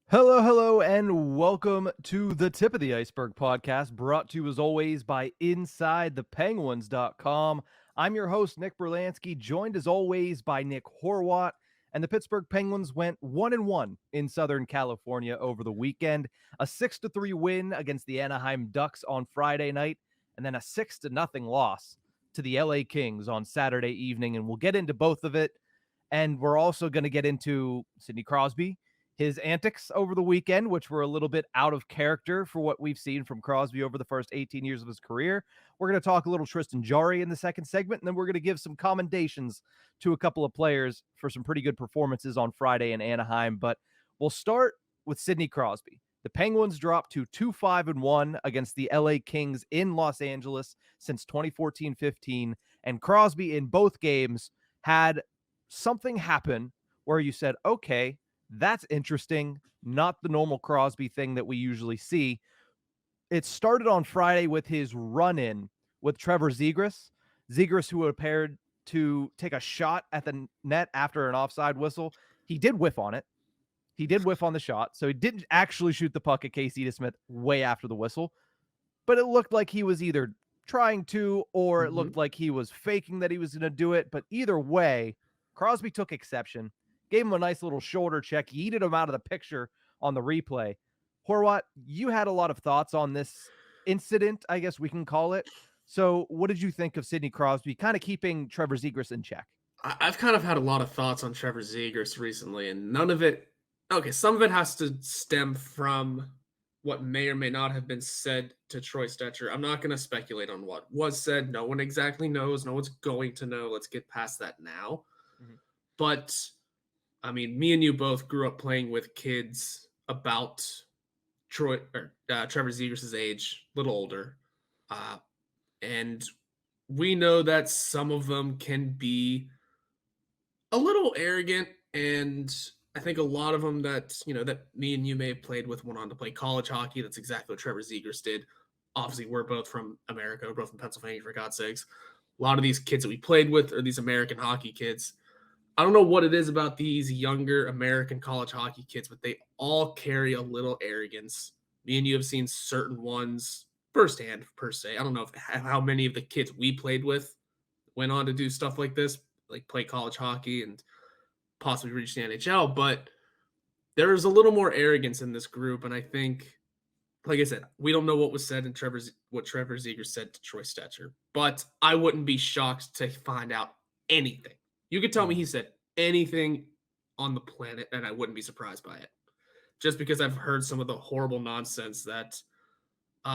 Hello, hello, and welcome to the Tip of the Ice-Burgh podcast, brought to you as always by InsideThePenguins.com. I'm your host, Nick Brlansky, joined as always by Nick Horwat, and the Pittsburgh Penguins went 1-1 in Southern California over the weekend. A 6-3 win against the Anaheim Ducks on Friday night, and then a 6-0 loss to the LA Kings on Saturday evening, and we'll get into both of it. And we're also going to get into Sidney Crosby, his antics over the weekend, which were a little bit out of character for what we've seen from Crosby over the first 18 years of his career. We're going to talk a little Tristan Jarry in the second segment, and then we're going to give some commendations to a couple of players for some pretty good performances on Friday in Anaheim. But we'll start with Sidney Crosby. The Penguins dropped to 2-5-1 against the LA Kings in Los Angeles since 2014-15, and Crosby in both games had something happen where you said, okay, that's interesting. Not the normal Crosby thing that we usually see. It started on Friday with his run-in with Trevor Zegras. Zegras, who appeared to take a shot at the net after an offside whistle. He did whiff on it. He did whiff on the shot, so he didn't actually shoot the puck at Casey DeSmith way after the whistle. But it looked like he was either trying to, or it looked like he was faking that he was going to do it. But either way, Crosby took exception, gave him a nice little shoulder check, yeeted him out of the picture on the replay. Horwat, you had a lot of thoughts on this incident, I guess we can call it. So what did you think of Sidney Crosby kind of keeping Trevor Zegras in check? I've kind of had a lot of thoughts on Trevor Zegras recently, and none of it. Okay, some of it has to stem from what may or may not have been said to Troy Stecher. I'm not going to speculate on what was said. No one exactly knows. No one's going to know. Let's get past that now. But, I mean, me and you both grew up playing with kids about Trevor Zegras' age, a little older. And we know that some of them can be a little arrogant, and I think a lot of them that me and you may have played with went on to play college hockey. That's exactly what Trevor Zegras did. Obviously, we're both from America. We're both from Pennsylvania, for God's sakes. A lot of these kids that we played with are these American hockey kids. I don't know what it is about these younger American college hockey kids, but they all carry a little arrogance. Me and you have seen certain ones firsthand, per se. I don't know how many of the kids we played with went on to do stuff like this, like play college hockey and possibly reach the NHL, but there's a little more arrogance in this group. And I think, like I said, we don't know what was said in what Trevor Zegras said to Troy Stecher, but I wouldn't be shocked to find out anything. You could tell me he said anything on the planet, and I wouldn't be surprised by it. Just because I've heard some of the horrible nonsense that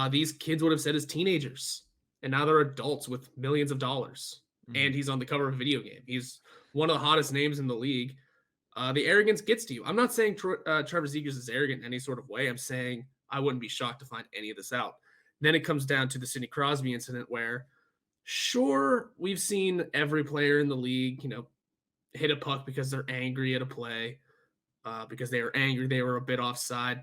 these kids would have said as teenagers, and now they're adults with millions of dollars. And he's on the cover of a video game. He's one of the hottest names in the league. The arrogance gets to you. I'm not saying Trevor Zegras is arrogant in any sort of way. I'm saying I wouldn't be shocked to find any of this out. Then it comes down to the Sidney Crosby incident where, sure, we've seen every player in the league, hit a puck because they're angry at a play, because they were angry, they were a bit offside.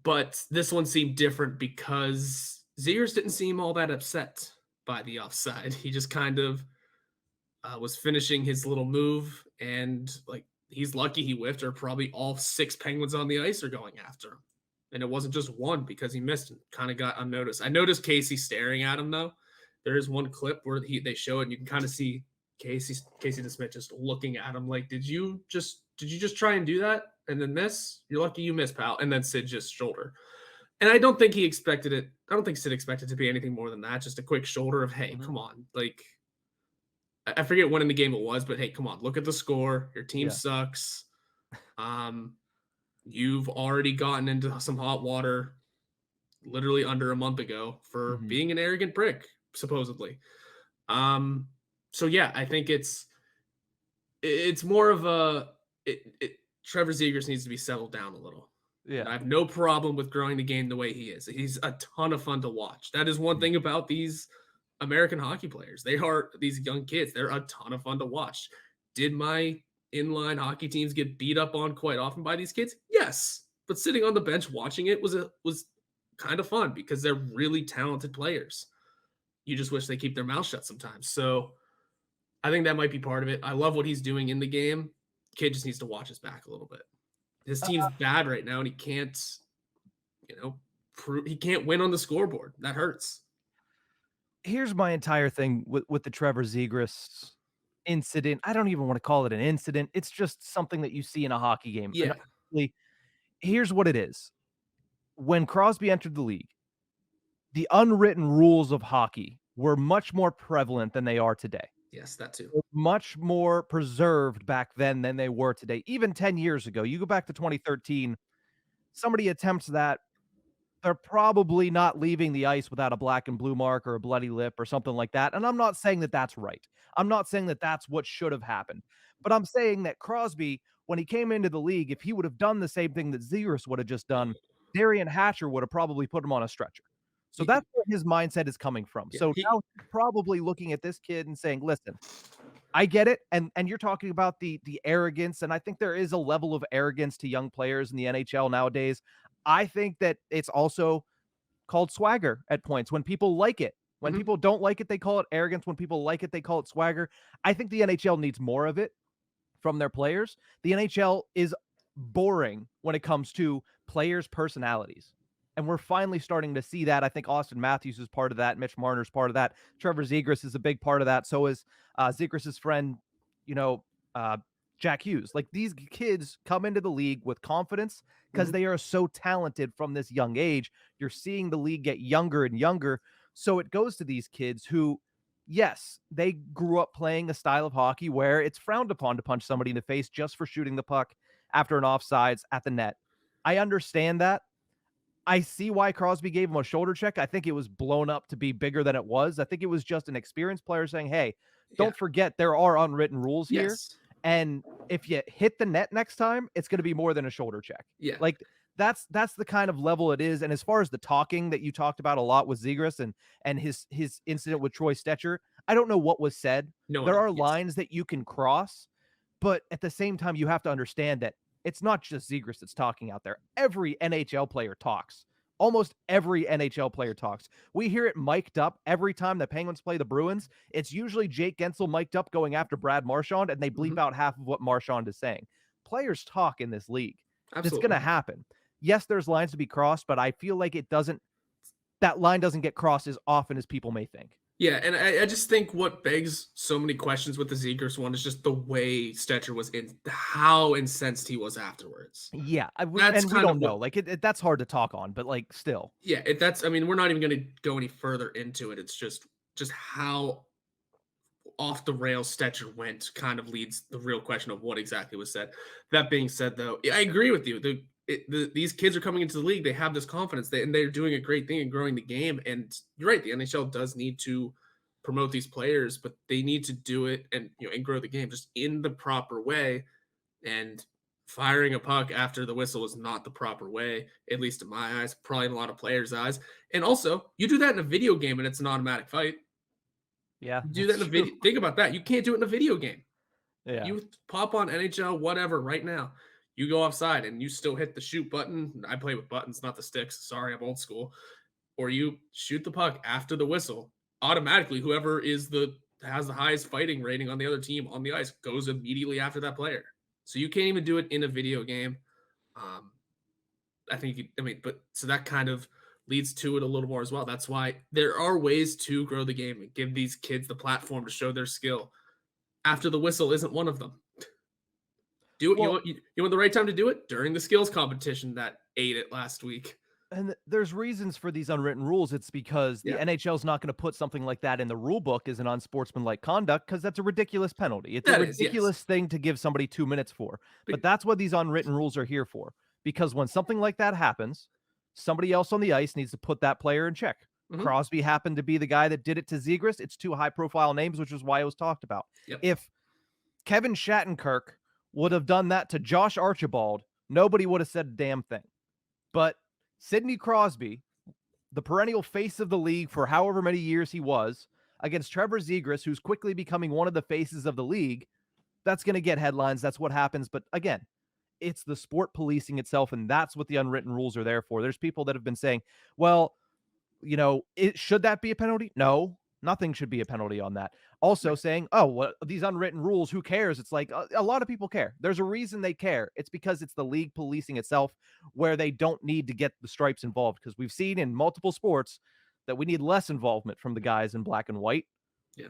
But this one seemed different because Zegras didn't seem all that upset by the offside. He just kind of was finishing his little move, and he's lucky he whiffed, or probably all 6 Penguins on the ice are going after him. And it wasn't just one because he missed and kind of got unnoticed. I noticed Casey staring at him though. There is one clip where they show it, and you can kind of see Casey DeSmith just looking at him like, did you just try and do that and then miss? You're lucky you missed, pal. And then Sid just shoulder. And I don't think he expected it. I don't think Sid expected to be anything more than that. Just a quick shoulder of, hey, come on. Like, I forget when in the game it was, but hey, come on. Look at the score. Your team sucks. You've already gotten into some hot water literally under a month ago for being an arrogant prick, supposedly. So yeah, I think it's more of a Trevor Zegras needs to be settled down a little. Yeah, and I have no problem with growing the game the way he is. He's a ton of fun to watch. That is one thing about these American hockey players. They are these young kids. They're a ton of fun to watch. Did my inline hockey teams get beat up on quite often by these kids? Yes, but sitting on the bench watching it was kind of fun because they're really talented players. You just wish they keep their mouth shut sometimes. So I think that might be part of it. I love what he's doing in the game. Kid just needs to watch his back a little bit. His team's bad right now, and he can't, you know, he can't win on the scoreboard. That hurts. Here's my entire thing with the Trevor Zegras incident. I don't even wanna call it an incident. It's just something that you see in a hockey game. And Yeah. honestly, here's what it is. When Crosby entered the league, the unwritten rules of hockey were much more prevalent than they are today. Yes, that too. Much more preserved back then than they were today. Even 10 years ago, you go back to 2013, somebody attempts that, they're probably not leaving the ice without a black and blue mark or a bloody lip or something like that. And I'm not saying that that's right. I'm not saying that that's what should have happened. But I'm saying that Crosby, when he came into the league, if he would have done the same thing that Zegras would have just done, Darian Hatcher would have probably put him on a stretcher. So He, that's where his mindset is coming from. yeah, So he, now he's probably looking at this kid and saying, "Listen, I get it." And you're talking about the arrogance, and I think there is a level of arrogance to young players in the NHL nowadays. I think that it's also called swagger at points when people like it. When Mhm. people don't like it, they call it arrogance. When people like it, they call it swagger. I think the NHL needs more of it from their players. The NHL is boring when it comes to players' personalities. And we're finally starting to see that. I think Austin Matthews is part of that. Mitch Marner's part of that. Trevor Zegras is a big part of that. So is Zegras' friend, you know, uh, Jack Hughes. Like these kids come into the league with confidence because Mhm. they are so talented from this young age. You're seeing the league get younger and younger. So it goes to these kids who, yes, they grew up playing a style of hockey where it's frowned upon to punch somebody in the face just for shooting the puck after an offsides at the net. I understand that. I see why Crosby gave him a shoulder check. I think it was blown up to be bigger than it was. I think it was just an experienced player saying, "Hey, Yeah. don't forget there are unwritten rules here. Yes. And if you hit the net next time, it's going to be more than a shoulder check." Yeah. Like that's the kind of level it is. And as far as the talking that you talked about a lot with Zegras and his incident with Troy Stetcher, I don't know what was said. No one There knows. are Yes. lines that you can cross, but at the same time, you have to understand that it's not just Zegras that's talking out there. Every NHL player talks. Almost every NHL player talks. We hear it mic'd up every time the Penguins play the Bruins. It's usually Jake Gensel mic'd up going after Brad Marchand, and they bleep Mhm. out half of what Marchand is saying. Players talk in this league. It's going to Absolutely. happen. Yes, there's lines to be crossed, but I feel like that line doesn't get crossed as often as people may think. Yeah, and I just think what begs so many questions with the Zegers one is just the way Stetcher was in, how incensed he was afterwards. Yeah, That's and we kind of don't what, know. Like that's hard to talk on, but like still. yeah. That's, I mean, we're not even going to go any further into it. It's just how off the rails Stetcher went kind of leads the real question of what exactly was said. That being said, though, I agree with you. These kids are coming into the league. They have this confidence, and they're doing a great thing in growing the game. And you're right, the NHL does need to promote these players, but they need to do it and grow the game just in the proper way. And firing a puck after the whistle is not the proper way, at least in my eyes, probably in a lot of players' eyes. And also, you do that in a video game, and it's an automatic fight. Yeah, Do that in that's a true. video. Think about that. You can't do it in a video game. Yeah. You pop on NHL, whatever, right now. You go offside and you still hit the shoot button. I play with buttons, not the sticks. Sorry, I'm old school. Or you shoot the puck after the whistle. Automatically, whoever has the highest fighting rating on the other team on the ice goes immediately after that player. So you can't even do it in a video game. Um, I think but so that kind of leads to it a little more as well. That's why there are ways to grow the game and give these kids the platform to show their skill. After the whistle isn't one of them. Do it. Well, You want the right time to do it during the skills competition that ate it last week. and there's reasons for these unwritten rules. It's because the Yeah, NHL is not going to put something like that in the rule book as an unsportsmanlike conduct because that's a ridiculous penalty. It's a that is, yes. ridiculous thing to give somebody 2 minutes for. But But that's what these unwritten rules are here for. Because when something like that happens, somebody else on the ice needs to put that player in check. mhm, Crosby happened to be the guy that did it to Zegras. It's two high profile names, which is why it was talked about. yep, If Kevin Shattenkirk would have done that to Josh Archibald, nobody would have said a damn thing. But Sidney Crosby, the perennial face of the league for however many years he was, against Trevor Zegras, who's quickly becoming one of the faces of the league, that's going to get headlines. That's what happens. But again, it's the sport policing itself, and that's what the unwritten rules are there for. There's people that have been saying, well, should that be a penalty? No, Nothing should be a penalty on that. Also saying, oh, well, these unwritten rules, who cares? It's like a lot of people care. There's a reason they care. It's because it's the league policing itself, where they don't need to get the stripes involved, because we've seen in multiple sports that we need less involvement from the guys in black and white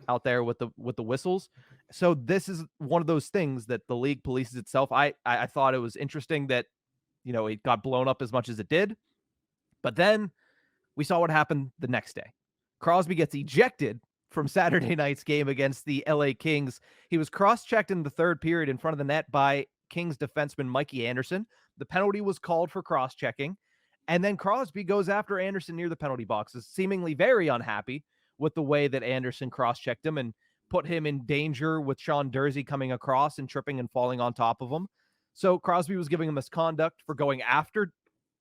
out there with the whistles. So this is one of those things that the league polices itself. I thought it was interesting that, it got blown up as much as it did. But then we saw what happened the next day. Crosby gets ejected from Saturday night's game against the LA Kings. He was cross-checked in the third period in front of the net by Kings defenseman Mikey Anderson. The penalty was called for cross-checking. And then Crosby goes after Anderson near the penalty boxes, seemingly very unhappy with the way that Anderson cross-checked him and put him in danger with Sean Durzi coming across and tripping and falling on top of him. So Crosby was giving him misconduct for going after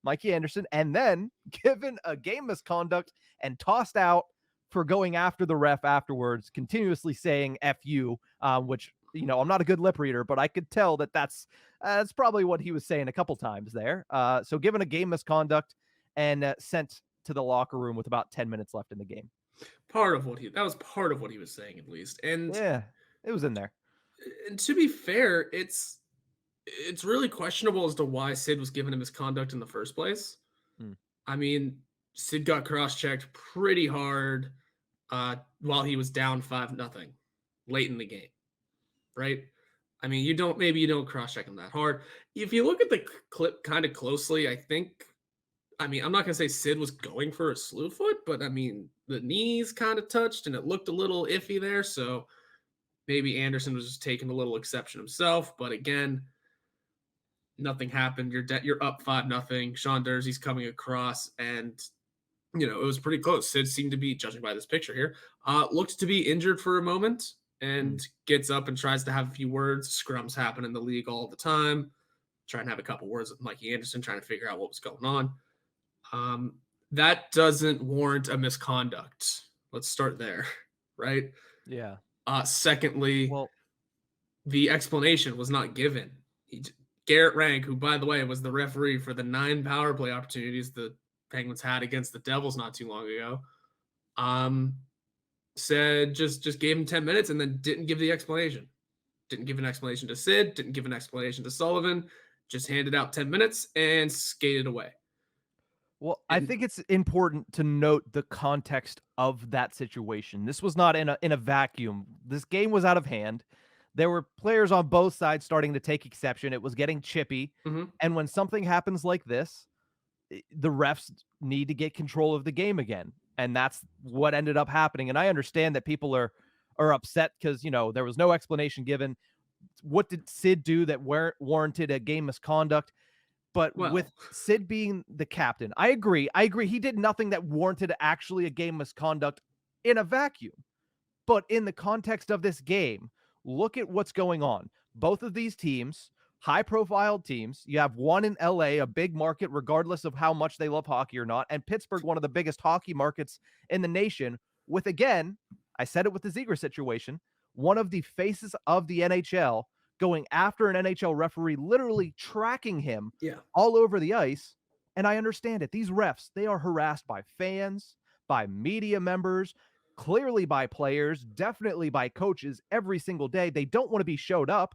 Mikey Anderson, and then given a game misconduct and tossed out for going after the ref afterwards, continuously saying F you, which, I'm not a good lip reader, but I could tell that that's probably what he was saying a couple times there. So given a game misconduct and sent to the locker room with about 10 minutes left in the game. That was part of what he was saying, at least. And yeah, it was in there. And to be fair, it's really questionable as to why Sid was given him misconduct in the first place. I mean, Sid got cross-checked pretty hard while he was down 5-0 late in the game, right? I mean, you don't cross-check him that hard. If you look at the clip kind of closely, I'm not going to say Sid was going for a slew foot, but I mean, the knees kind of touched and it looked a little iffy there. So maybe Anderson was just taking a little exception himself. But again, nothing happened. You're up 5-0. Sean Durzi's coming across, and it was pretty close. Sid seemed to be, judging by this picture here, looked to be injured for a moment and gets up and tries to have a few words. Scrums happen in the league all the time. Trying to have a couple words with Mikey Anderson, trying to figure out what was going on. That doesn't warrant a misconduct. Let's start there, right? Yeah. Secondly, the explanation was not given. Garrett Rank, who, by the way, was the referee for the 9 power play opportunities the Penguins had against the Devils not too long ago, said just gave him 10 minutes and then didn't give the explanation. Didn't give an explanation to Sid, didn't give an explanation to Sullivan, just handed out 10 minutes and skated away. Well, I think it's important to note the context of that situation. This was not in a vacuum. This game was out of hand. There were players on both sides starting to take exception. It was getting chippy. And when something happens like this, the refs need to get control of the game again. And that's what ended up happening. And I understand that people are upset because, there was no explanation given. What did Sid do that warranted a game misconduct? But with Sid being the captain, I agree. He did nothing that warranted actually a game misconduct in a vacuum. But in the context of this game, look at what's going on. Both of these teams, high-profile teams. You have one in LA, a big market, regardless of how much they love hockey or not, and Pittsburgh, one of the biggest hockey markets in the nation, with, again, I said it with the Ziegler situation, one of the faces of the NHL going after an NHL referee, literally tracking him all over the ice. And I understand it. These refs, they are harassed by fans, by media members, clearly by players, definitely by coaches every single day. They don't want to be showed up.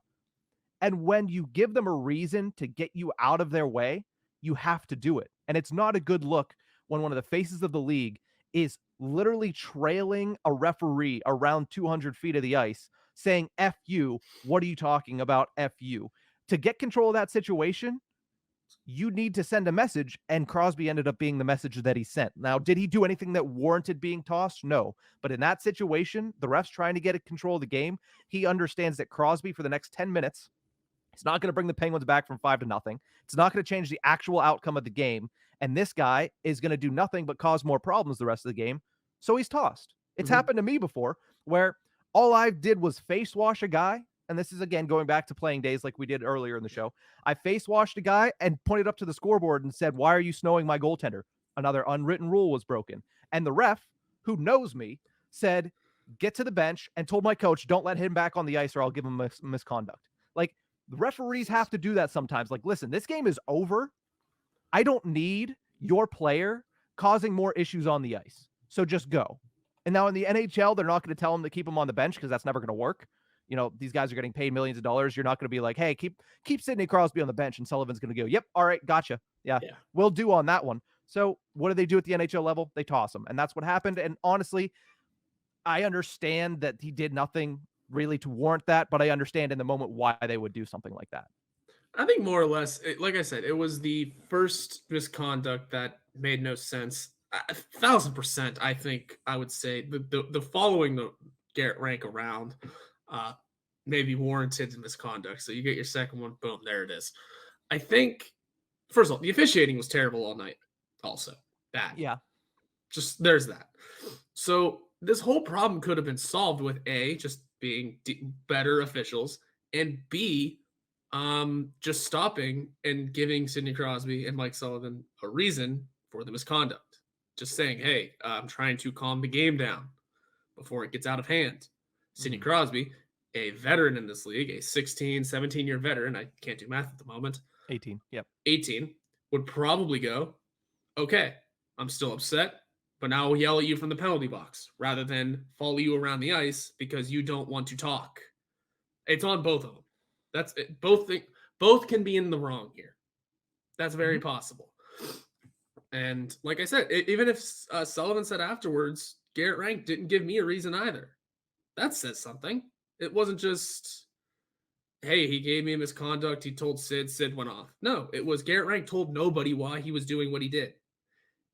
And when you give them a reason to get you out of their way, you have to do it. And it's not a good look when one of the faces of the league is literally trailing a referee around 200 feet of the ice, saying, F you, what are you talking about, F you? To get control of that situation, you need to send a message, and Crosby ended up being the message that he sent. Now, did he do anything that warranted being tossed? No. But in that situation, the ref's trying to get control of the game. He understands that Crosby, for the next 10 minutes, it's not going to bring the Penguins back from 5-0. It's not going to change the actual outcome of the game. And this guy is going to do nothing but cause more problems the rest of the game. So he's tossed. It's happened to me before where all I did was face wash a guy. And this is, again, going back to playing days like we did earlier in the show. I face washed a guy and pointed up to the scoreboard and said, why are you snowing my goaltender? Another unwritten rule was broken. And the ref, who knows me, said, get to the bench, and told my coach, don't let him back on the ice or I'll give him misconduct. Like, the referees have to do that sometimes. Like, listen, this game is over. I don't need your player causing more issues on the ice. So just go. And now in the NHL, they're not going to tell him to keep him on the bench because that's never going to work. You know, these guys are getting paid millions of dollars. You're not going to be like, hey, keep Sidney Crosby on the bench, and Sullivan's going to go, yep, all right, gotcha. Yeah, we'll do on that one. So what do they do at the NHL level? They toss him. And that's what happened. And honestly, I understand that he did nothing really to warrant that, but I understand in the moment why they would do something like that. I think more or less, like I said, it was the first misconduct that made no sense. 1,000%, I think I would say the following the Garrett rank around maybe warranted misconduct. So you get your second one, boom, there it is. I think, first of all, the officiating was terrible all night. Also, bad. Yeah. Just there's that. So this whole problem could have been solved with A, just being better officials, and B, just stopping and giving Sidney Crosby and Mike Sullivan a reason for the misconduct. Just saying, hey, I'm trying to calm the game down before it gets out of hand. Sidney Crosby, a veteran in this league, a 16, 17-year veteran, I can't do math at the moment. 18, yep. 18, would probably go, okay, I'm still upset, but now I'll yell at you from the penalty box rather than follow you around the ice because you don't want to talk. It's on both of them. That's it. Both can be in the wrong here. That's very possible. And like I said, even if Sullivan said afterwards, Garrett Rank didn't give me a reason either. That says something. It wasn't just, hey, he gave me a misconduct. He told Sid went off. No, it was Garrett Rank told nobody why he was doing what he did.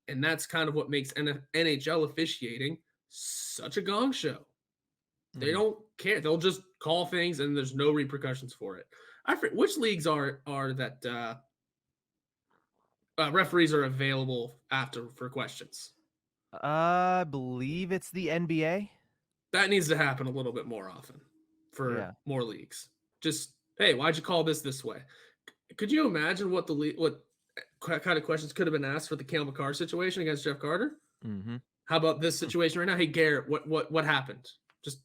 And that's kind of what makes NHL officiating such a gong show. They don't care. They'll just call things and there's no repercussions for it. I forget which leagues are that referees are available after for questions. I believe it's the NBA. That needs to happen a little bit more often for more leagues. Just, hey, why'd you call this way? Could you imagine what kind of questions could have been asked for the Cale Makar situation against Jeff Carter? How about this situation right now? Hey, Garrett, what happened? Just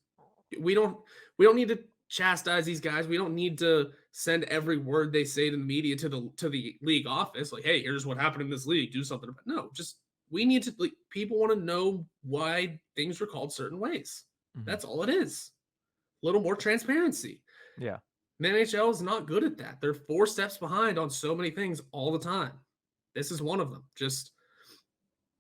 we don't need to chastise these guys. We don't need to send every word they say to the media to the league office. Like, hey, here's what happened in this league. Do something about it. No, just we need to. Like, people want to know why things were called certain ways. That's all it is. A little more transparency. Yeah. The NHL is not good at that. They're 4 steps behind on so many things all the time. This is one of them. Just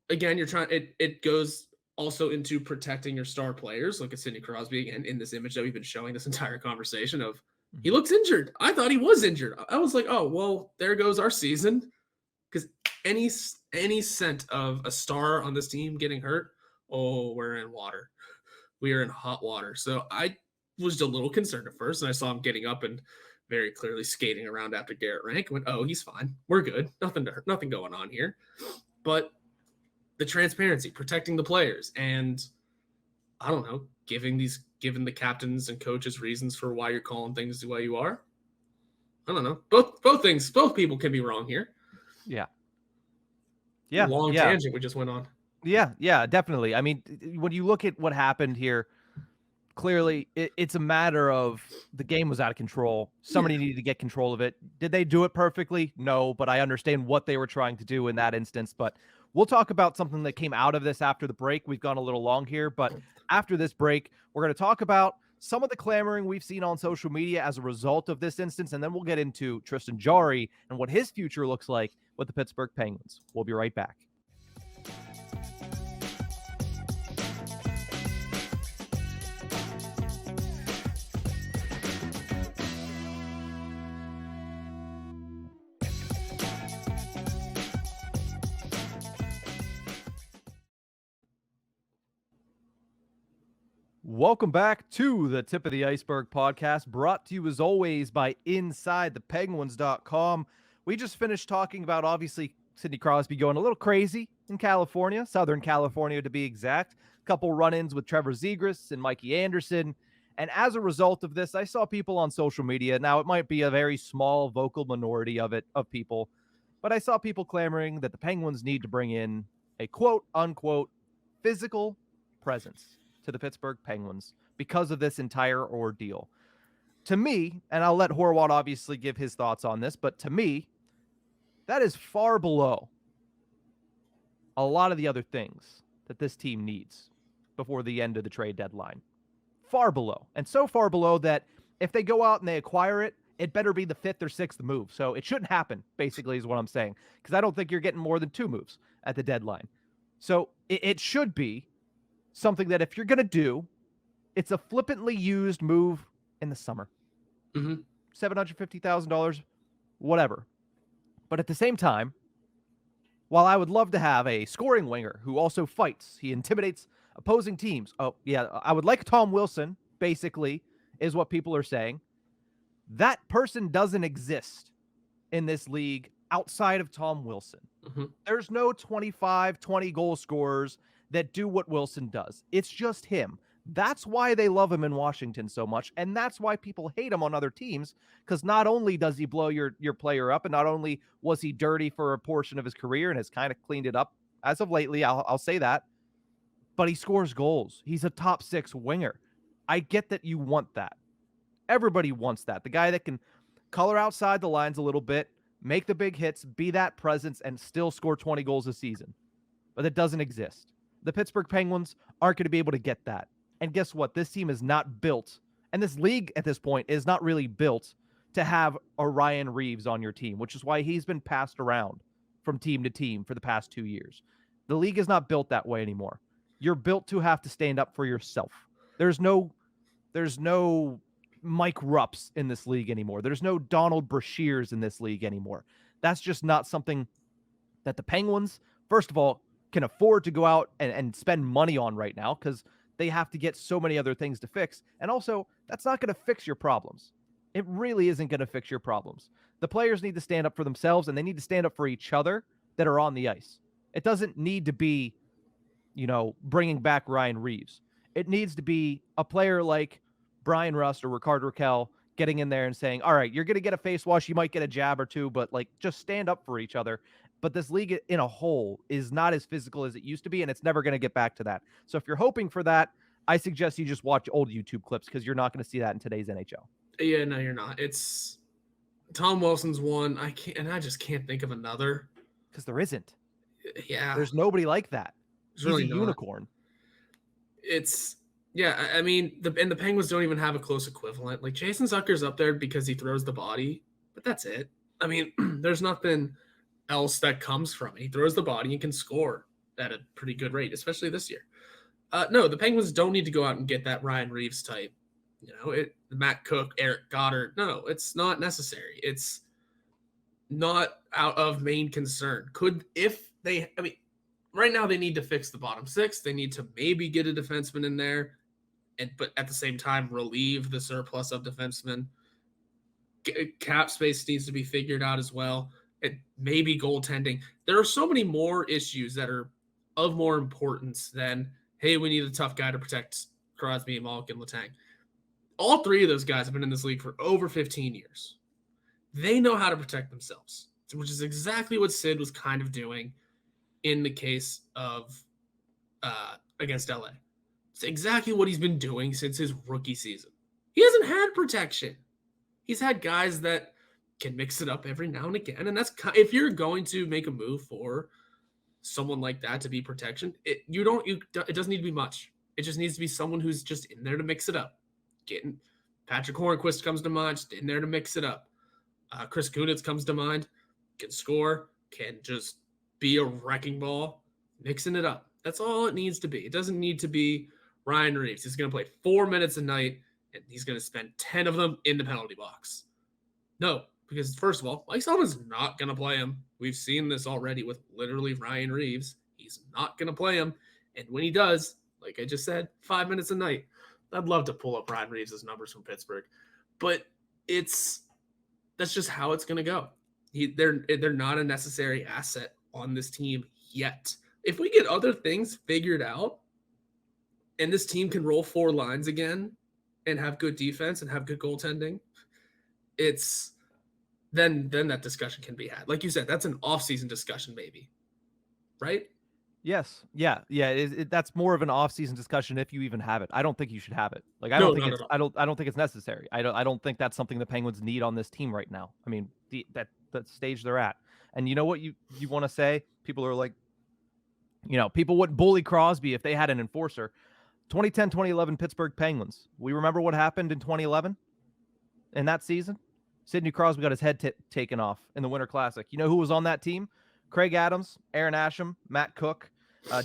again, you're trying. It goes also into protecting your star players. Look at Sidney Crosby again in this image that we've been showing this entire conversation of he looks injured. I thought he was injured. I was like, oh, well, there goes our season. Because any scent of a star on this team getting hurt, oh, we're in water. We are in hot water. So I was a little concerned at first, and I saw him getting up and very clearly skating around after Garrett Rank. I went, oh, he's fine. We're good. Nothing going on here. But the transparency, protecting the players, and I don't know, giving the captains and coaches reasons for why you're calling things the way you are. I don't know. Both people can be wrong here. Yeah. Long tangent we just went on. Yeah, definitely. I mean, when you look at what happened here, clearly it's a matter of the game was out of control. Somebody needed to get control of it. Did they do it perfectly? No, but I understand what they were trying to do in that instance. But we'll talk about something that came out of this after the break. We've gone a little long here, but after this break, we're going to talk about some of the clamoring we've seen on social media as a result of this instance, and then we'll get into Tristan Jarry and what his future looks like with the Pittsburgh Penguins. We'll be right back. Welcome back to the Tip of the Ice-Burgh podcast, brought to you as always by InsideThePenguins.com. We just finished talking about, obviously, Sidney Crosby going a little crazy in California, Southern California to be exact. A couple run-ins with Trevor Zegras and Mikey Anderson. And as a result of this, I saw people on social media. Now, it might be a very small vocal minority of people, but I saw people clamoring that the Penguins need to bring in a quote-unquote physical presence to the Pittsburgh Penguins because of this entire ordeal. To me, and I'll let Horwat obviously give his thoughts on this, but to me, that is far below a lot of the other things that this team needs. before the end of the trade deadline. Far below. And so far below that if they go out and they acquire it, it better be the 5th or 6th move. So it shouldn't happen, basically, is what I'm saying. Because I don't think you're getting more than 2 moves at the deadline. So it should be something that if you're going to do, it's a flippantly used move in the summer. $750,000, whatever. But at the same time, while I would love to have a scoring winger who also fights, he intimidates opposing teams. Oh, yeah, I would like Tom Wilson, basically, is what people are saying. That person doesn't exist in this league outside of Tom Wilson. There's no 25, 20 goal scorers that do what Wilson does. It's just him. That's why they love him in Washington so much, and that's why people hate him on other teams, because not only does he blow your player up, and not only was he dirty for a portion of his career and has kind of cleaned it up as of lately, I'll say that, but he scores goals. He's a top 6 winger. I get that you want that. Everybody wants that. The guy that can color outside the lines a little bit, make the big hits, be that presence, and still score 20 goals a season. But it doesn't exist. The Pittsburgh Penguins aren't going to be able to get that. And guess what? This team is not built, and this league at this point is not really built to have a Ryan Reeves on your team, which is why he's been passed around from team to team for the past 2 years. The league is not built that way anymore. You're built to have to stand up for yourself. There's no Mike Rupps in this league anymore. There's no Donald Brashears in this league anymore. That's just not something that the Penguins, first of all, can afford to go out and spend money on right now, because they have to get so many other things to fix. And also, that's not going to fix your problems. It really isn't going to fix your problems. The players need to stand up for themselves, and they need to stand up for each other that are on the ice. It doesn't need to be, bringing back Ryan Reeves. It needs to be a player like Brian Rust or Rickard Rakell getting in there and saying, all right, you're going to get a face wash, you might get a jab or two, but just stand up for each other. But this league in a whole is not as physical as it used to be, and it's never going to get back to that. So if you're hoping for that, I suggest you just watch old YouTube clips, because you're not going to see that in today's NHL. Yeah, no, you're not. It's Tom Wilson's one. I just can't think of another. Because there isn't. Yeah. There's nobody like that. He's really a unicorn. I mean, the Penguins don't even have a close equivalent. Like, Jason Zucker's up there because he throws the body, but that's it. I mean, there's nothing else that comes from it. He throws the body and can score at a pretty good rate, especially this year. No, the Penguins don't need to go out and get that Ryan Reeves type. Matt Cook, Eric Goddard. No, it's not necessary. It's not out of main concern. Right now they need to fix the bottom 6. They need to maybe get a defenseman in there, but at the same time relieve the surplus of defensemen. Cap space needs to be figured out as well. And maybe goaltending. There are so many more issues that are of more importance than, hey, we need a tough guy to protect Crosby, Malkin, Letang. All 3 of those guys have been in this league for over 15 years. They know how to protect themselves, which is exactly what Sid was kind of doing in the case of against LA. It's exactly what he's been doing since his rookie season. He hasn't had protection. He's had guys that can mix it up every now and again, and that's if you're going to make a move for someone like that to be protection, it doesn't need to be much. It just needs to be someone who's just in there to mix it up. Patrick Hornquist comes to mind, just in there to mix it up. Chris Kunitz comes to mind, can score, can just be a wrecking ball, mixing it up. That's all it needs to be. It doesn't need to be Ryan Reeves. He's going to play 4 minutes a night, and he's going to spend 10 of them in the penalty box. No, because first of all, Mike Sullivan's not going to play him. We've seen this already with literally Ryan Reeves. He's not going to play him. And when he does, like I just said, 5 minutes a night. I'd love to pull up Ryan Reeves' numbers from Pittsburgh. But that's just how it's going to go. They're not a necessary asset on this team yet. If we get other things figured out and this team can roll 4 lines again and have good defense and have good goaltending, then that discussion can be had. Like you said, that's an off-season discussion maybe, right? Yes. Yeah. That's more of an off-season discussion if you even have it. I don't think you should have it. I don't think it's necessary. I don't think that's something the Penguins need on this team right now. I mean, that stage they're at. And you know what you want to say? People are like, people wouldn't bully Crosby if they had an enforcer. 2010-2011 Pittsburgh Penguins. We remember what happened in 2011 in that season? Sidney Crosby got his head taken off in the Winter Classic. You know who was on that team? Craig Adams, Aaron Asham, Matt Cook,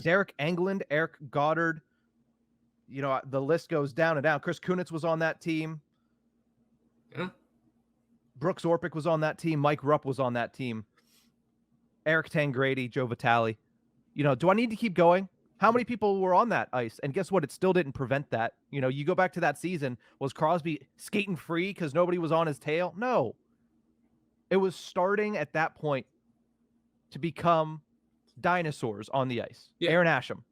Derek Englund, Eric Goddard. You know, the list goes down and down. Chris Kunitz was on that team. Yeah. Brooks Orpik was on that team. Mike Rupp was on that team. Eric Tangradi, Joe Vitale. You know, do I need to keep going? How many people were on that ice? And guess what? It still didn't prevent that. You know, you go back to that season. Was Crosby skating free because nobody was on his tail? No. It was starting at that point to become dinosaurs on the ice. Yeah. Aaron Asham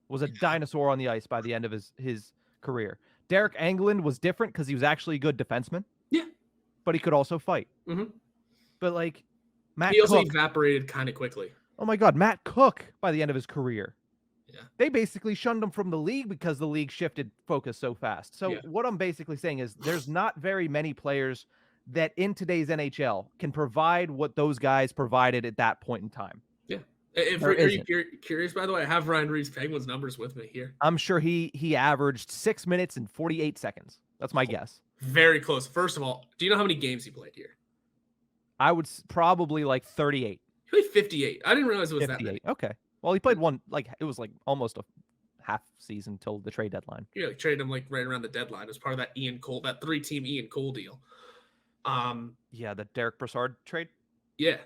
was a dinosaur on the ice by the end of his career. Derek Englund was different because he was actually a good defenseman. Yeah. But he could also fight. Mm-hmm. But like Matt He also Cook, evaporated kind of quickly. Oh my God, Matt Cook by the end of his career. Yeah. They basically shunned him from the league because the league shifted focus so fast. So what I'm basically saying is there's not very many players that in today's NHL can provide what those guys provided at that point in time. Yeah. Are you curious, by the way? I have Ryan Reeves Penguins numbers with me here. I'm sure he averaged 6 minutes and 48 seconds. That's my guess. Very close. First of all, do you know how many games he played here? I would probably like 38. He played 58. I didn't realize it was 58. That many. Okay. Well, he played one, like, it was like almost a half season till the trade deadline. Yeah, like traded him like right around the deadline as part of that Ian Cole, that 3-team Ian Cole deal. Yeah, the Derek Brassard trade. Yeah.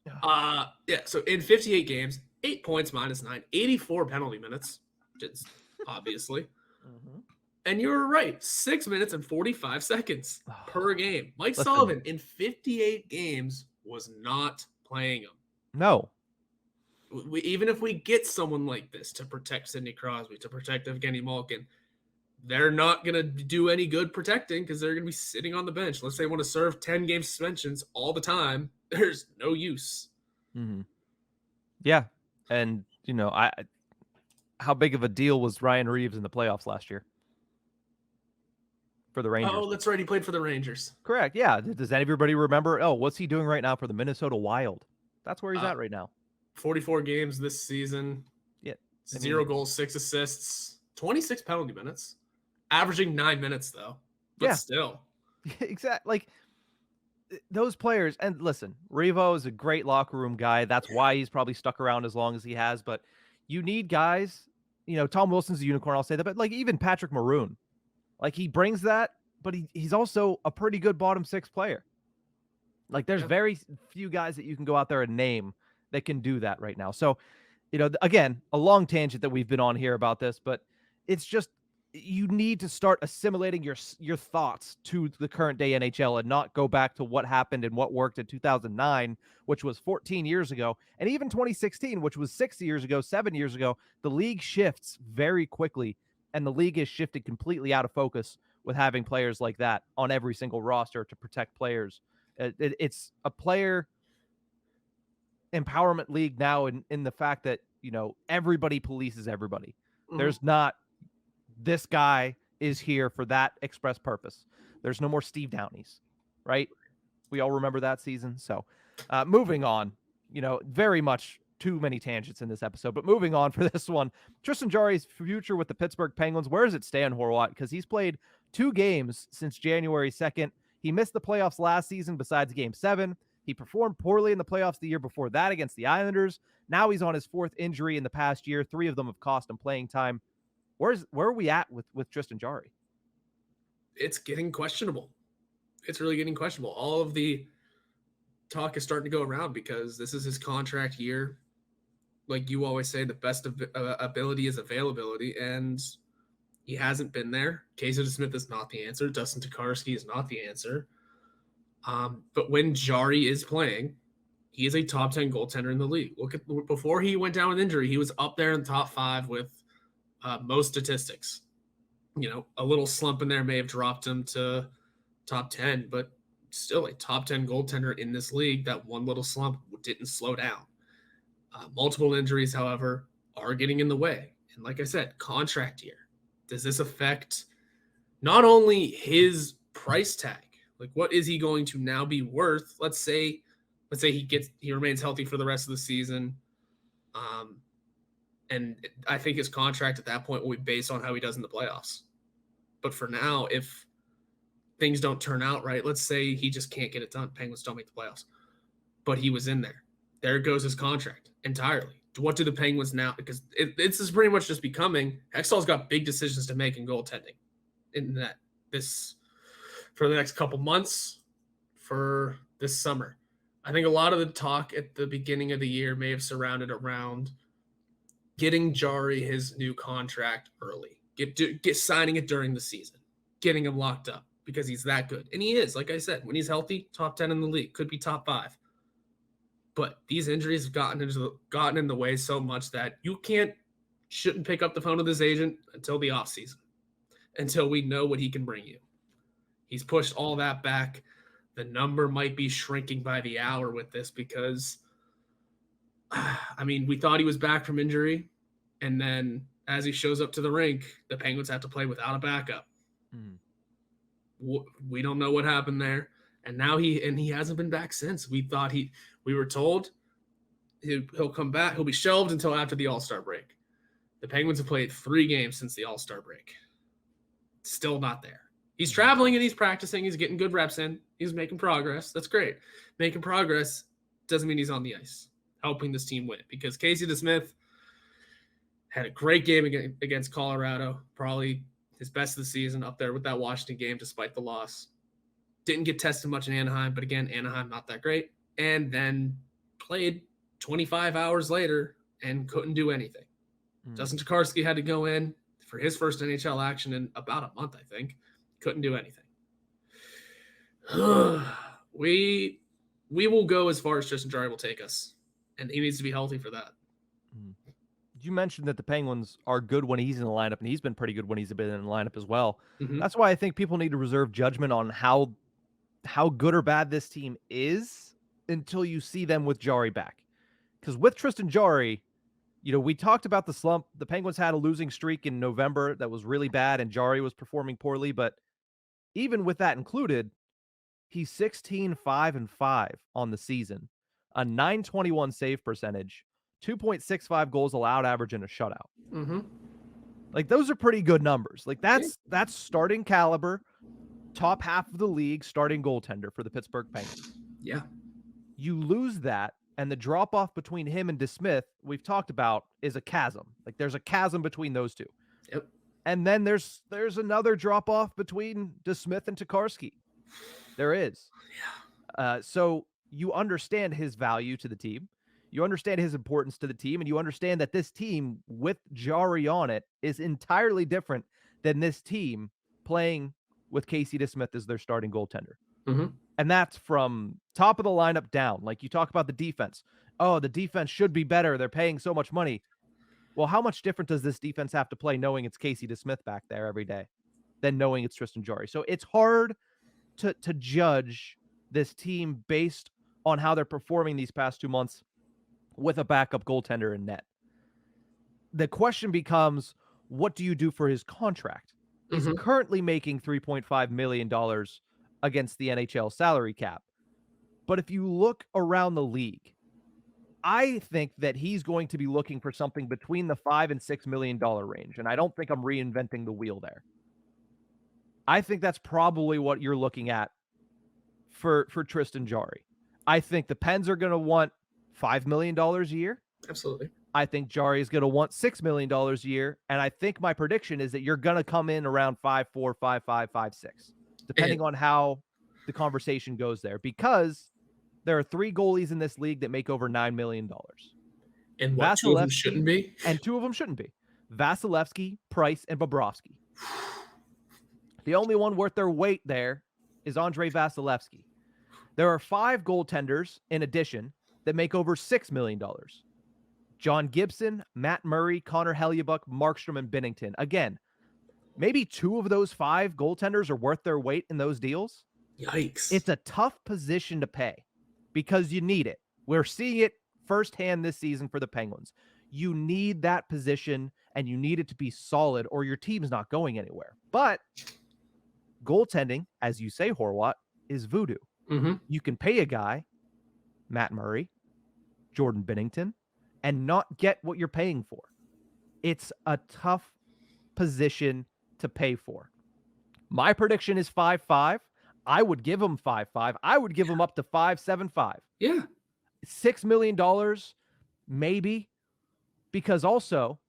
Yeah. So in 58 games, 8 points -9, 84 penalty minutes, just obviously. Mm-hmm. And you were right, 6 minutes and 45 seconds per game. Mike Sullivan in 58 games was not playing him. No. Even if we get someone like this to protect Sidney Crosby, to protect Evgeni Malkin, they're not going to do any good protecting because they're going to be sitting on the bench. Unless they want to serve 10-game suspensions all the time, there's no use. Mm-hmm. Yeah. And, you know, how big of a deal was Ryan Reeves in the playoffs last year? For the Rangers. Oh, that's right. He played for the Rangers. Correct. Yeah. Does everybody remember? Oh, what's he doing right now for the Minnesota Wild? That's where he's at right now. 44 games this season. Yeah. 0 goals, 6 assists, 26 penalty minutes. Averaging 9 minutes, though. But still. Exactly. Like, those players, and listen, Revo is a great locker room guy. That's why he's probably stuck around as long as he has. But you need guys, you know, Tom Wilson's a unicorn, I'll say that. But, like, even Patrick Maroon. Like, he brings that, but he's also a pretty good bottom six player. Like, there's very few guys that you can go out there and name that can do that right now. So, you know, again, a long tangent that we've been on here about this, but it's just you need to start assimilating your thoughts to the current day NHL and not go back to what happened and what worked in 2009, which was 14 years ago, and even 2016, which was 6 years ago, 7 years ago. The league shifts very quickly, and the league is shifted completely out of focus with having players like that on every single roster to protect players. It's a player empowerment league now in the fact that, you know, everybody polices everybody. Mm-hmm. There's not this guy is here for that express purpose. There's no more Steve Downeys, right? We all remember that season. So moving on, you know, very much too many tangents in this episode, but moving on for this one, Tristan Jarry's future with the Pittsburgh Penguins. Where does it stand, Horwat? Because he's played 2 games since January 2nd. He missed the playoffs last season besides Game 7. He performed poorly in the playoffs the year before that against the Islanders. Now he's on his 4th injury in the past year. 3 of them have cost him playing time. Where are we at with Tristan Jarry? It's getting questionable. It's really getting questionable. All of the talk is starting to go around because this is his contract year. Like you always say, the best ability is availability, and he hasn't been there. Casey Smith is not the answer. Dustin Tokarski is not the answer. But when Jarry is playing, he is a top 10 goaltender in the league. Look at before he went down with injury, he was up there in the top 5 with most statistics. You know, a little slump in there may have dropped him to top 10, but still a top 10 goaltender in this league. That one little slump didn't slow down. Multiple injuries, however, are getting in the way. And like I said, contract year. Does this affect not only his price tag? Like, what is he going to now be worth? Let's say he remains healthy for the rest of the season. And I think his contract at that point will be based on how he does in the playoffs. But for now, if things don't turn out right, let's say he just can't get it done. Penguins don't make the playoffs. But he was in there. There goes his contract entirely. What do the Penguins now? Because it's just pretty much just becoming Hextall's got big decisions to make in goaltending in that this for the next couple months, for this summer. I think a lot of the talk at the beginning of the year may have surrounded around getting Jarry his new contract early, get signing it during the season, getting him locked up because he's that good. And he is, like I said, when he's healthy, top 10 in the league, could be top 5. But these injuries have gotten in the way so much that you shouldn't pick up the phone with his agent until the offseason, until we know what he can bring you. He's pushed all that back. The number might be shrinking by the hour with this because, I mean, we thought he was back from injury, and then as he shows up to the rink, the Penguins have to play without a backup. We don't know what happened there. And now he hasn't been back since. We were told he'll come back. He'll be shelved until after the All-Star break. The Penguins have played 3 games since the All-Star break. Still not there. He's traveling and he's practicing. He's getting good reps in. He's making progress. That's great. Making progress doesn't mean he's on the ice helping this team win, because Casey DeSmith had a great game against Colorado, probably his best of the season, up there with that Washington game despite the loss. Didn't get tested much in Anaheim, but again, Anaheim not that great. And then played 25 hours later and couldn't do anything. Dustin Tokarski had to go in for his first NHL action in about a month, I think. Couldn't do anything. We will go as far as Tristan Jarry will take us, and he needs to be healthy for that. You mentioned that the Penguins are good when he's in the lineup, and he's been pretty good when he's been in the lineup as well. That's why I think people need to reserve judgment on how good or bad this team is until you see them with Jarry back. Because with Tristan Jarry, we talked about the slump. The Penguins had a losing streak in November that was really bad, and Jarry was performing poorly. But even with that included, he's 16-5-5 on the season, a .921 save percentage, 2.65 goals allowed average, and a shutout. Like, those are pretty good numbers. Like, that's starting caliber, top half of the league starting goaltender for the Pittsburgh Penguins. Yeah. You lose that, and the drop-off between him and DeSmith, we've talked about, is a chasm. Like, there's a chasm between those two. Yep. And then there's another drop-off between DeSmith and Tokarski. There is. Yeah. So you understand his value to the team. You understand his importance to the team, and you understand that this team with Jarry on it is entirely different than this team playing with Casey DeSmith as their starting goaltender. And that's from top of the lineup down. Like, you talk about the defense. Oh, the defense should be better. They're paying so much money. Well, how much different does this defense have to play knowing it's Casey DeSmith back there every day than knowing it's Tristan Jarry? So it's hard to judge this team based on how they're performing these past 2 months with a backup goaltender in net. The question becomes, what do you do for his contract? He's currently making $3.5 million against the NHL salary cap. But if you look around the league, I think that he's going to be looking for something between the $5 and $6 million range. And I don't think I'm reinventing the wheel there. I think that's probably what you're looking at for Tristan Jarry. I think the Pens are going to want $5 million a year. Absolutely. I think Jarry is going to want $6 million a year. And I think my prediction is that you're going to come in around 5.4, 5.5, 5.6, depending on how the conversation goes there, because there are 3 goalies in this league that make over $9 million. And what, 2 of them shouldn't be? And 2 of them shouldn't be. Vasilevsky, Price, and Bobrovsky. The only one worth their weight there is Andrei Vasilevsky. There are 5 goaltenders in addition that make over $6 million. John Gibson, Matt Murray, Connor Hellebuyck, Markstrom, and Binnington. Again, maybe 2 of those 5 goaltenders are worth their weight in those deals. Yikes. It's a tough position to pay because you need it. We're seeing it firsthand this season for the Penguins. You need that position, and you need it to be solid, or your team's not going anywhere. But goaltending, as you say, Horwat, is voodoo. You can pay a guy, Matt Murray, Jordan Binnington, and not get what you're paying for. it's a tough position to pay for. My prediction is 5-5. I would give him 5-5. I would give him up to 5-7-5. Yeah. $6 million, maybe. Because also,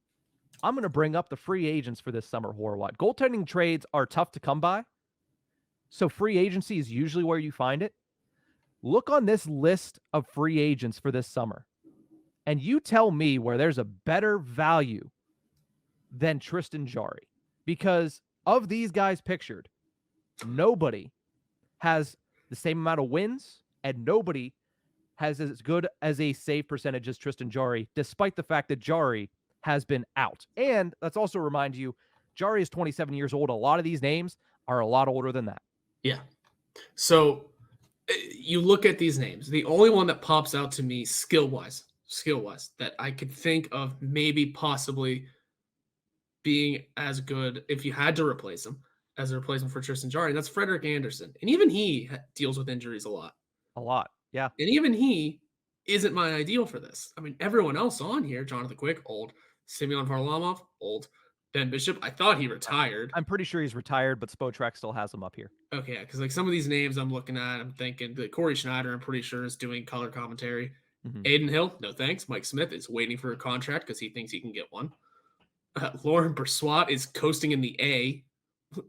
I'm going to bring up the free agents for this summer, Horwat. Goaltending trades are tough to come by. So free agency is usually where you find it. Look on this list of free agents for this summer, and you tell me where there's a better value than Tristan Jarry. Because of these guys pictured, nobody has the same amount of wins, and nobody has as good as a save percentage as Tristan Jarry, despite the fact that Jarry has been out. And let's also remind you, Jarry is 27 years old. A lot of these names are a lot older than that. Yeah. So you look at these names. The only one that pops out to me skill-wise, that I could think of maybe possibly being as good if you had to replace him as a replacement for Tristan Jarry, and that's Frederik Andersen. And even he deals with injuries a lot. A lot, yeah. And even he isn't my ideal for this. I mean, everyone else on here, Jonathan Quick, old. Semyon Varlamov, old. Ben Bishop, I thought he retired. I'm pretty sure he's retired, but Spotrac still has him up here. Okay, yeah, because like some of these names I'm looking at, I'm thinking that Corey Schneider, I'm pretty sure, is doing color commentary. Mm-hmm. Aiden Hill, no thanks. Mike Smith is waiting for a contract because he thinks he can get one. Lauren Brossoit is coasting in the A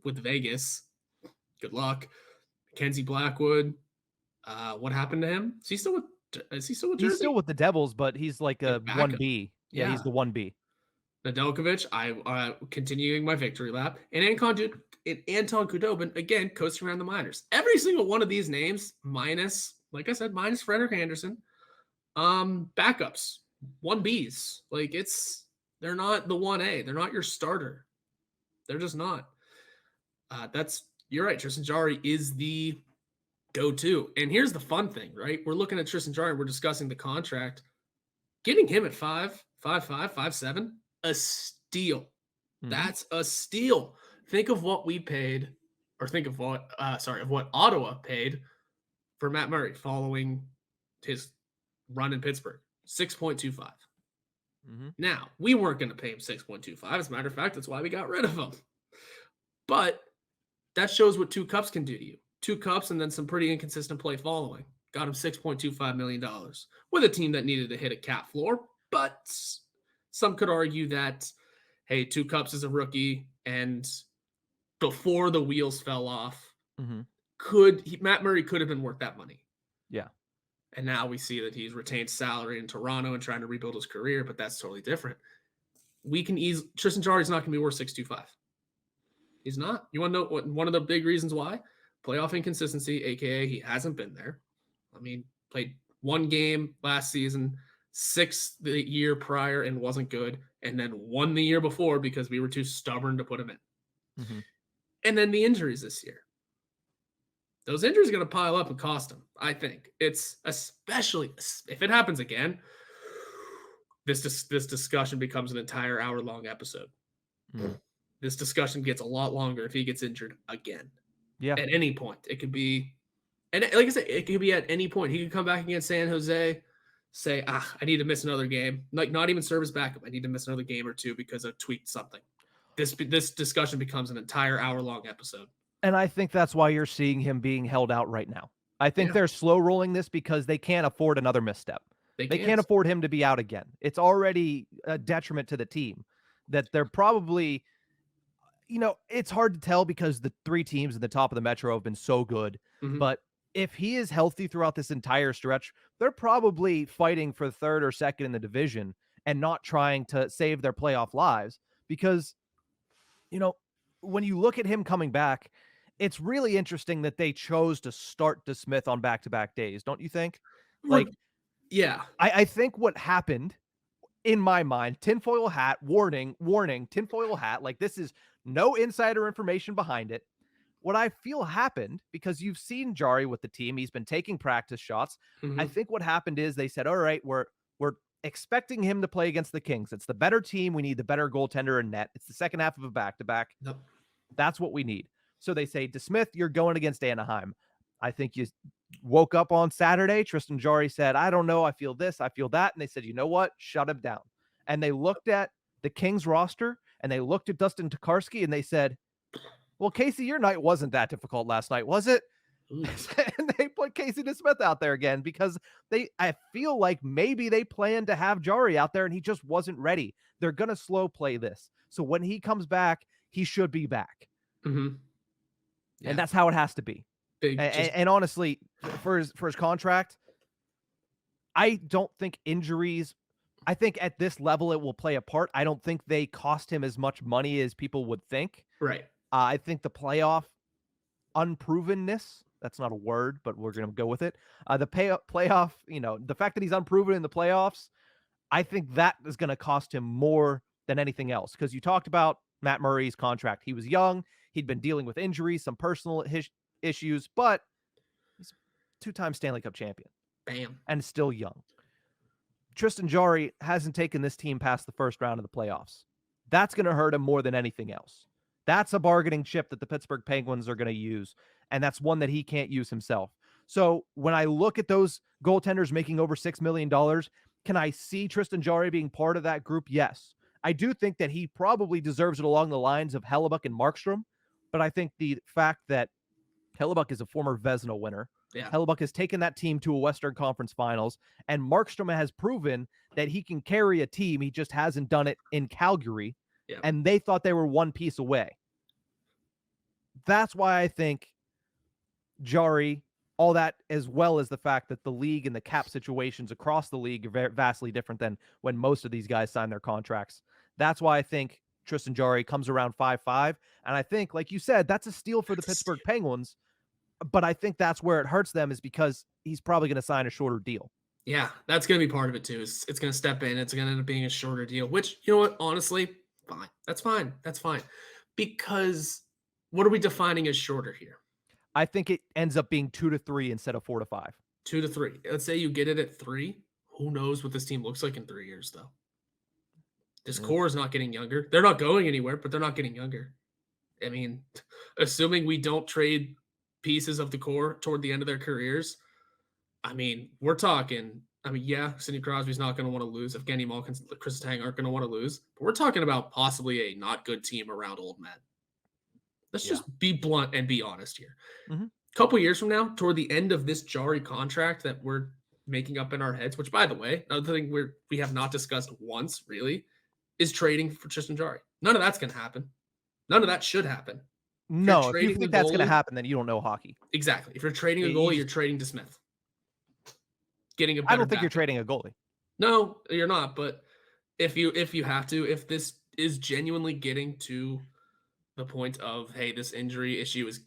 with Vegas. Good luck. Mackenzie Blackwood. What happened to him? Is he still with Jersey? He's still with the Devils, but he's like a 1B. Yeah, he's the 1B. Nedeljkovic, I continuing my victory lap. And Anton Khudobin, again, coasting around the minors. Every single one of these names, minus, like I said, minus Frederik Andersen, backups, 1Bs. Like they're not the 1A. They're not your starter. They're just not. You're right. Tristan Jarry is the go-to. And here's the fun thing, right? We're looking at Tristan Jarry. We're discussing the contract. Getting him at 5.5, 5.7, a steal. Mm-hmm. That's a steal. Think of what we paid, or think of what Ottawa paid for Matt Murray following his run in Pittsburgh. 6.25. Mm-hmm. Now, we weren't going to pay him 6.25. As a matter of fact, that's why we got rid of him. But that shows what 2 cups can do to you. 2 cups and then some pretty inconsistent play following. Got him $6.25 million with a team that needed to hit a cap floor. But some could argue that, hey, 2 cups is a rookie, and before the wheels fell off, Matt Murray could have been worth that money. Yeah. And now we see that he's retained salary in Toronto and trying to rebuild his career, but that's totally different. Tristan Jarry's not going to be worth 6.25. He's not. You want to know what one of the big reasons why? Playoff inconsistency, aka he hasn't been there. I mean, played 1 game last season, 6 the year prior and wasn't good, and then 1 the year before because we were too stubborn to put him in. Mm-hmm. And then the injuries this year. Those injuries are going to pile up and cost him, I think. It's especially if it happens again, this discussion becomes an entire hour-long episode. Mm-hmm. This discussion gets a lot longer if he gets injured again. Yeah. At any point. It could be, and like I said, it could be at any point. He could come back against San Jose, say, I need to miss another game. Like, not even serve as backup. I need to miss another game or 2 because I tweaked something. This discussion becomes an entire hour-long episode. And I think that's why you're seeing him being held out right now. I think they're slow rolling this because they can't afford another misstep. They can't afford him to be out again. It's already a detriment to the team that they're probably, it's hard to tell because the 3 teams at the top of the Metro have been so good. Mm-hmm. But if he is healthy throughout this entire stretch, they're probably fighting for 3rd or 2nd in the division and not trying to save their playoff lives because, when you look at him coming back, it's really interesting that they chose to start DeSmith on back-to-back days, don't you think? Like, yeah. I think what happened in my mind, tinfoil hat, warning, tinfoil hat, like this is no insider information behind it. What I feel happened, because you've seen Jarry with the team, he's been taking practice shots. Mm-hmm. I think what happened is they said, all right, we're expecting him to play against the Kings. It's the better team. We need the better goaltender in net. It's the second half of a back-to-back. Nope. That's what we need. So they say, DeSmith, you're going against Anaheim. I think you woke up on Saturday. Tristan Jarry said, I don't know. I feel this. I feel that. And they said, you know what? Shut him down. And they looked at the Kings roster and they looked at Dustin Tokarski and they said, well, Casey, your night wasn't that difficult last night, was it? And they put Casey DeSmith out there again because I feel like maybe they planned to have Jarry out there and he just wasn't ready. They're going to slow play this. So when he comes back, he should be back. Mm-hmm. Yeah. And that's how it has to be. And honestly, for his contract, I don't think injuries, I think at this level it will play a part. I don't think they cost him as much money as people would think. Right. I think the playoff unprovenness, that's not a word, but we're going to go with it. The playoff, the fact that he's unproven in the playoffs, I think that is going to cost him more than anything else. Because you talked about Matt Murray's contract. He was young. He'd been dealing with injuries, some personal issues, but he's two-time Stanley Cup champion. Bam. And still young. Tristan Jarry hasn't taken this team past the first round of the playoffs. That's going to hurt him more than anything else. That's a bargaining chip that the Pittsburgh Penguins are going to use, and that's one that he can't use himself. So when I look at those goaltenders making over $6 million, can I see Tristan Jarry being part of that group? Yes. I do think that he probably deserves it along the lines of Hellebuck and Markstrom, but I think the fact that Hellebuck is a former Vezina winner, Hellebuck has taken that team to a Western Conference Finals, and Markstrom has proven that he can carry a team. He just hasn't done it in Calgary. Yep. And they thought they were one piece away. That's why I think Jarry, all that, as well as the fact that the league and the cap situations across the league are vastly different than when most of these guys sign their contracts. That's why I think Tristan Jarry comes around 5.5. And I think, like you said, that's a steal for the Pittsburgh Penguins. But I think that's where it hurts them, is because he's probably going to sign a shorter deal. Yeah, that's going to be part of it too. It's going to step in. It's going to end up being a shorter deal, which, you know what, honestly, fine. That's fine. That's fine. Because what are we defining as shorter here? I think it ends up being 2 to 3 instead of 4 to 5. 2 to 3. Let's say you get it at 3. Who knows what this team looks like in 3 years, though? This core is not getting younger. They're not going anywhere, but they're not getting younger. I mean, assuming we don't trade pieces of the core toward the end of their careers, I mean, we're talking. I mean, yeah, Sidney Crosby's not going to want to lose. Evgeni, Malkin, Chris Tang aren't going to want to lose. But we're talking about possibly a not good team around old men. Let's just be blunt and be honest here. Mm-hmm. A couple years from now, toward the end of this Jarry contract that we're making up in our heads, which, by the way, another thing we have not discussed once, really, is trading for Tristan Jarry. None of that's going to happen. None of that should happen. No, if you think that's going to happen, then you don't know hockey. Exactly. If you're trading a goalie, you're trading DeSmith. Getting a better I don't think backup. you're trading a goalie. No, you're not. But if you have to, if this is genuinely getting to the point of, hey, this injury issue is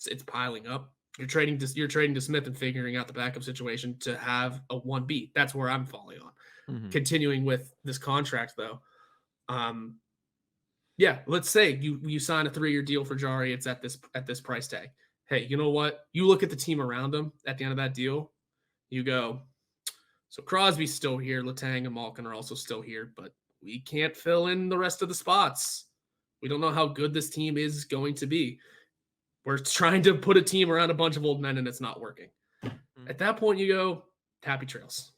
it's piling up, you're trading DeSmith and figuring out the backup situation to have a 1B. That's where I'm falling on. Mm-hmm. Continuing with this contract, though. Yeah, let's say you sign a 3-year deal for Jarry. It's at this price tag. Hey, you know what? You look at the team around him at the end of that deal. You go, so Crosby's still here. Letang and Malkin are also still here, but we can't fill in the rest of the spots. We don't know how good this team is going to be. We're trying to put a team around a bunch of old men, and it's not working. Mm-hmm. At that point, you go, happy trails.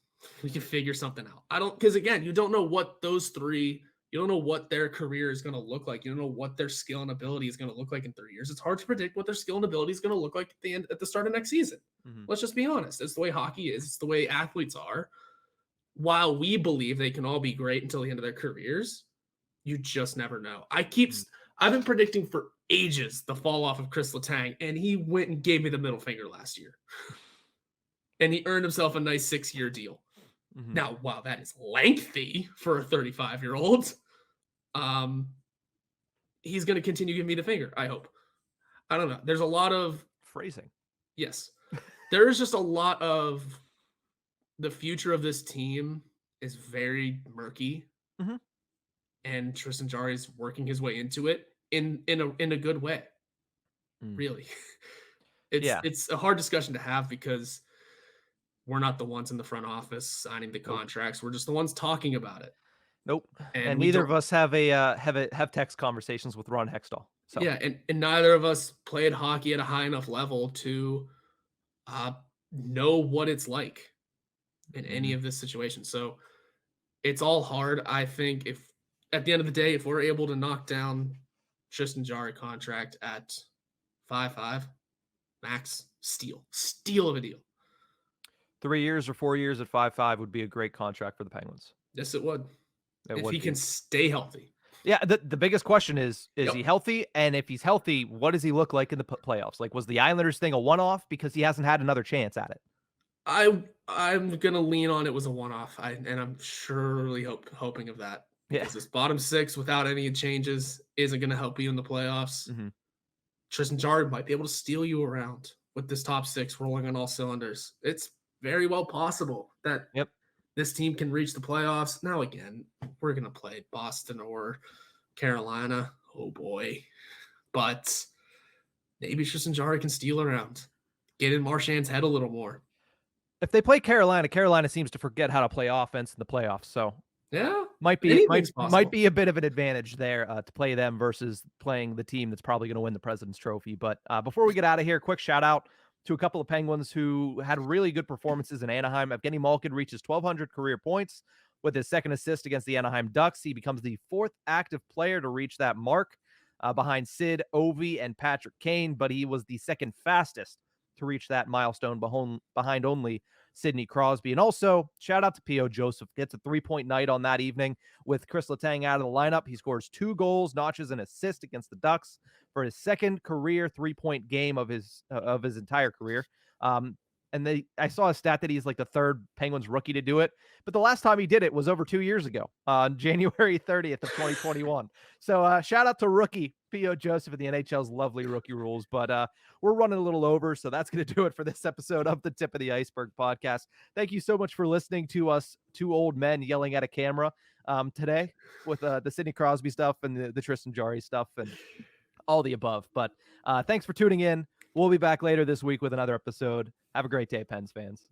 We can figure something out. Because again, you don't know what those three. You don't know what their career is going to look like. You don't know what their skill and ability is going to look like in 3 years. It's hard to predict what their skill and ability is going to look like at the start of next season. Mm-hmm. Let's just be honest. It's the way hockey is. It's the way athletes are. While we believe they can all be great until the end of their careers, you just never know. I've been predicting for ages the fall off of Chris Letang, and he went and gave me the middle finger last year. And he earned himself a nice 6-year deal. Mm-hmm. Now, wow, that is lengthy for a 35-year-old. He's going to continue giving me the finger, I hope. I don't know. There's a lot of phrasing. Yes. There is just a lot of the future of this team is very murky. Mm-hmm. And Tristan Jarry is working his way into it in a good way. Really. It's a hard discussion to have because we're not the ones in the front office signing the contracts. We're just the ones talking about it. Nope. And neither of us have text conversations with Ron Hextall. So. Yeah, and neither of us played hockey at a high enough level to know what it's like in any of this situation. So it's all hard. I think if at the end of the day, if we're able to knock down Tristan Jarry contract at 5.5 max, steal of a deal. 3 years or 4 years at 5.5 would be a great contract for the Penguins. Yes, it would. It if would he be. can stay healthy. Yeah, the biggest question is Yep. he healthy? And if he's healthy, what does he look like in the playoffs? Like, was the Islanders thing a one-off because he hasn't had another chance at it? I'm gonna lean on it was a one-off, and I'm surely hoping of that. Yeah. Because this bottom six without any changes isn't gonna help you in the playoffs. Mhm. Tristan Jarry might be able to steal you around with this top six rolling on all cylinders. It's very well possible that Yep. this team can reach the playoffs. Now, again, we're gonna play Boston or Carolina. Oh boy. But maybe Tristan Jarry can steal around. Get in Marchand's head a little more. If they play Carolina, Carolina seems to forget how to play offense in the playoffs. So yeah, might be anything's might be a bit of an advantage there to play them versus playing the team that's probably going to win the President's Trophy. But before we get out of here, quick shout out to a couple of Penguins who had really good performances in Anaheim. Evgeni Malkin reaches 1,200 career points with his second assist against the Anaheim Ducks. He becomes the fourth active player to reach that mark behind Sid, Ovi, and Patrick Kane, but he was the second fastest to reach that milestone behind only Sidney Crosby. And also, shout out to P.O. Joseph. Gets a 3-point night on that evening with Chris Letang out of the lineup. He scores 2 goals, notches an assist against the Ducks for his second career 3-point game of his entire career. And I saw a stat that he's like the third Penguins rookie to do it. But the last time he did it was over 2 years ago, on January 30th of 2021. So shout out to rookie P.O. Joseph and the NHL's lovely rookie rules. But we're running a little over, so that's going to do it for this episode of the Tip of the Ice-Burgh podcast. Thank you so much for listening to us, two old men yelling at a camera today with the Sidney Crosby stuff and the Tristan Jarry stuff and all the above. But thanks for tuning in. We'll be back later this week with another episode. Have a great day, Pens fans.